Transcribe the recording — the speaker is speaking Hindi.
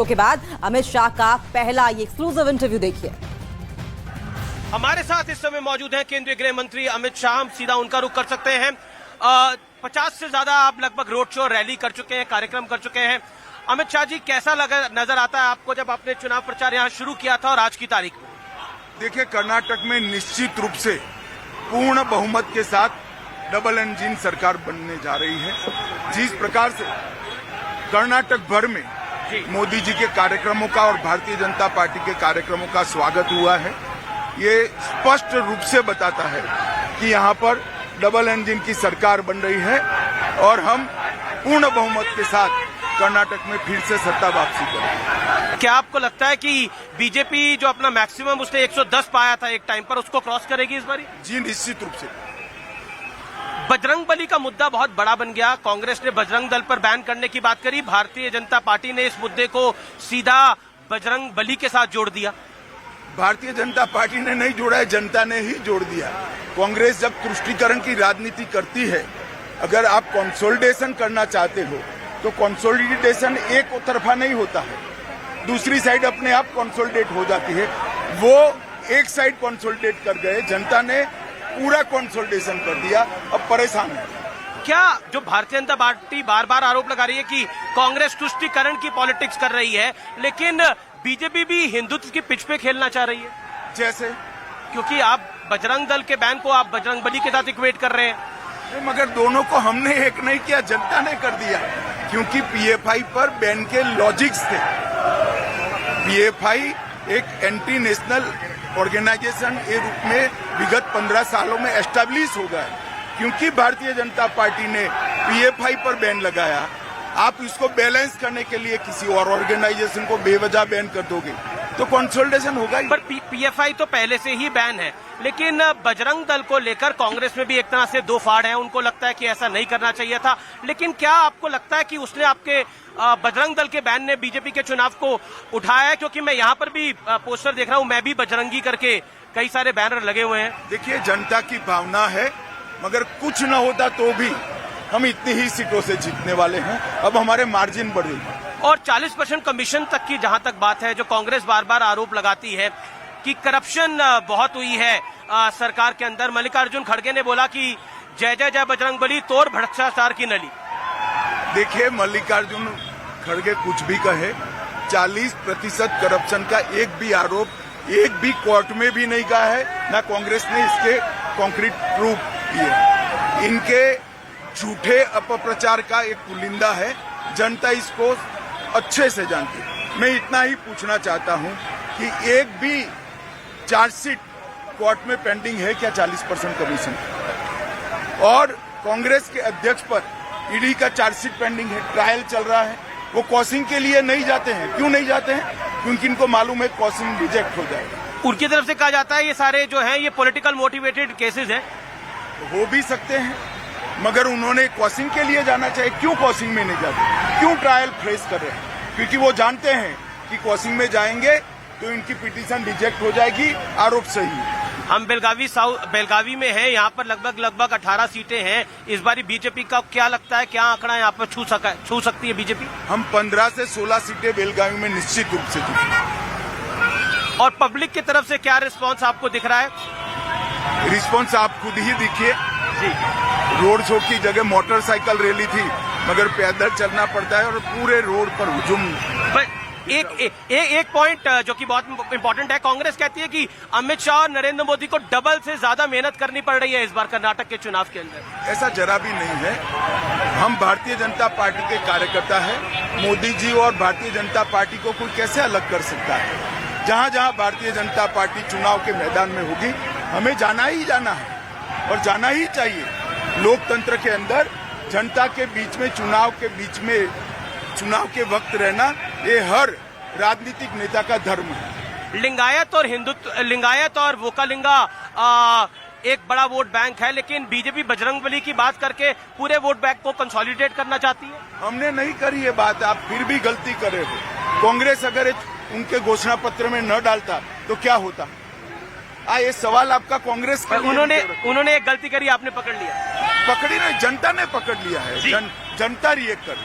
के बाद अमित शाह का पहला ये एक्सक्लूसिव इंटरव्यू देखिए। हमारे साथ इस समय मौजूद हैं केंद्रीय गृह मंत्री अमित शाह। हम सीधा उनका रुख कर सकते हैं। 50 से ज्यादा आप लगभग रोड शो रैली कर चुके हैं, कार्यक्रम कर चुके हैं। अमित शाह जी, कैसा नजर आता है आपको जब आपने चुनाव प्रचार यहाँ शुरू किया था और आज की तारीख में? देखिए, कर्नाटक में निश्चित रूप से पूर्ण बहुमत के साथ डबल इंजन सरकार बनने जा रही है। जिस प्रकार से कर्नाटक भर में मोदी जी के कार्यक्रमों का और भारतीय जनता पार्टी के कार्यक्रमों का स्वागत हुआ है, ये स्पष्ट रूप से बताता है कि यहाँ पर डबल इंजन की सरकार बन रही है और हम पूर्ण बहुमत के साथ कर्नाटक में फिर से सत्ता वापसी करेंगे। क्या आपको लगता है कि बीजेपी जो अपना मैक्सिमम उसने 110 पाया था एक टाइम पर, उसको क्रॉस करेगी इस बारी? जी, निश्चित रूप से। बजरंग बली का मुद्दा बहुत बड़ा बन गया। कांग्रेस ने बजरंग दल पर बैन करने की बात करी, भारतीय जनता पार्टी ने इस मुद्दे को सीधा बजरंग बली के साथ जोड़ दिया। भारतीय जनता पार्टी ने नहीं जोड़ा है, जनता ने ही जोड़ दिया। कांग्रेस जब तुष्टीकरण की राजनीति करती है, अगर आप कंसोलिडेशन करना चाहते हो तो कंसोलिडेशन एक तरफा नहीं होता है, दूसरी साइड अपने आप कंसोलिडेट हो जाती है। वो एक साइड कंसोलिडेट कर गए, जनता ने पूरा कंसोलिडेशन कर दिया, अब परेशान है। क्या जो भारतीय जनता पार्टी बार बार आरोप लगा रही है कि कांग्रेस तुष्टीकरण की पॉलिटिक्स कर रही है, लेकिन बीजेपी भी हिंदुत्व की पिच पे खेलना चाह रही है? जैसे, क्योंकि आप बजरंग दल के बैन को आप बजरंग बली के साथ इक्वेट कर रहे हैं। मगर दोनों को हमने एक नहीं किया, जनता ने कर दिया, क्योंकि पीएफआई पर बैन के लॉजिक्स थे। पीएफआई एक एंटी नेशनल ऑर्गेनाइजेशन के रूप में विगत 15 सालों में एस्टैब्लिश हो गया। क्योंकि भारतीय जनता पार्टी ने पीएफआई पर बैन लगाया, आप इसको बैलेंस करने के लिए किसी और ऑर्गेनाइजेशन को बेवजह बैन कर दोगे तो कंसोलिडेशन होगा ही। पर पीएफआई तो पहले से ही बैन है, लेकिन बजरंग दल को लेकर कांग्रेस में भी एक तरह से दो फाड़ है। उनको लगता है कि ऐसा नहीं करना चाहिए था, लेकिन क्या आपको लगता है कि उसने आपके बजरंग दल के बैन ने बीजेपी के चुनाव को उठाया है? क्योंकि मैं यहाँ पर भी पोस्टर देख रहा हूँ, मैं भी बजरंगी करके कई सारे बैनर लगे हुए हैं। देखिए, जनता की भावना है, मगर कुछ न होता तो भी हम इतनी ही सीटों से जीतने वाले हैं। अब हमारे मार्जिन बढ़ेगी और 40% कमीशन तक की जहां तक बात है, जो कांग्रेस बार बार आरोप लगाती है कि करप्शन बहुत हुई है सरकार के अंदर। मल्लिकार्जुन खड़गे ने बोला कि जय जय जय बजरंग बली, तोड़ भ्रष्टाचार की नली। देखिए, मल्लिकार्जुन खड़गे कुछ भी कहे, 40% करप्शन का एक भी आरोप एक भी कोर्ट में भी नहीं कहा है, ना कांग्रेस ने इसके कॉन्क्रीट प्रूफ दिए। इनके झूठे अपप्रचार का एक पुलिंदा है, जनता इसको अच्छे से जानती है। मैं इतना ही पूछना चाहता हूं कि एक भी चार्जशीट कोर्ट में पेंडिंग है क्या 40% कमीशन? और कांग्रेस के अध्यक्ष पर ईडी का चार्जशीट पेंडिंग है, ट्रायल चल रहा है। वो कॉसिंग के लिए नहीं जाते हैं। क्यों नहीं जाते हैं? क्योंकि इनको मालूम है कॉसिंग रिजेक्ट हो जाएगा। उनकी तरफ से कहा जाता है ये सारे जो हैं ये पॉलिटिकल मोटिवेटेड केसेस हैं। हो भी सकते हैं, मगर उन्होंने कॉसिंग के लिए जाना चाहिए। क्यों कॉसिंग में नहीं जाते? क्यों ट्रायल फेस कर रहे हैं? क्योंकि वो जानते हैं कि कॉसिंग में जाएंगे तो इनकी पिटीशन रिजेक्ट हो जाएगी, आरोप सही है। हम बेलगावी में हैं, यहाँ पर लगभग 18 सीटें हैं। इस बारी बीजेपी का क्या लगता है, क्या आंकड़ा यहाँ पर छू सकती है बीजेपी? हम 15 से 16 सीटें बेलगावी में निश्चित रूप से जीतेंगे। और पब्लिक की तरफ से क्या रिस्पॉन्स आपको दिख रहा है? रिस्पॉन्स आप खुद ही देखिए जी। रोड शो की जगह मोटरसाइकिल रैली थी, मगर पैदल चलना पड़ता है और पूरे रोड पर हुजूम। एक पॉइंट जो कि बहुत इंपॉर्टेंट है, कांग्रेस कहती है कि अमित शाह और नरेंद्र मोदी को डबल से ज्यादा मेहनत करनी पड़ रही है इस बार कर्नाटक के चुनाव के अंदर। ऐसा जरा भी नहीं है। हम भारतीय जनता पार्टी के कार्यकर्ता हैं। मोदी जी और भारतीय जनता पार्टी को कोई कैसे अलग कर सकता है? जहां जहां भारतीय जनता पार्टी चुनाव के मैदान में होगी, हमें जाना ही जाना है और जाना ही चाहिए। लोकतंत्र के अंदर जनता के बीच में, चुनाव के वक्त रहना, ये हर राजनीतिक नेता का धर्म है। लिंगायत और वोकालिंगा एक बड़ा वोट बैंक है, लेकिन बीजेपी बजरंग बली की बात करके पूरे वोट बैंक को कंसोलिडेट करना चाहती है। हमने नहीं करी ये बात, आप फिर भी गलती कर रहे हो। कांग्रेस अगर उनके घोषणा पत्र में न डालता तो क्या होता? ये सवाल आपका कांग्रेस का। उन्होंने एक गलती करी, आपने पकड़ लिया। पकड़ी नहीं, जनता ने पकड़ लिया है। जनता रिएक्ट कर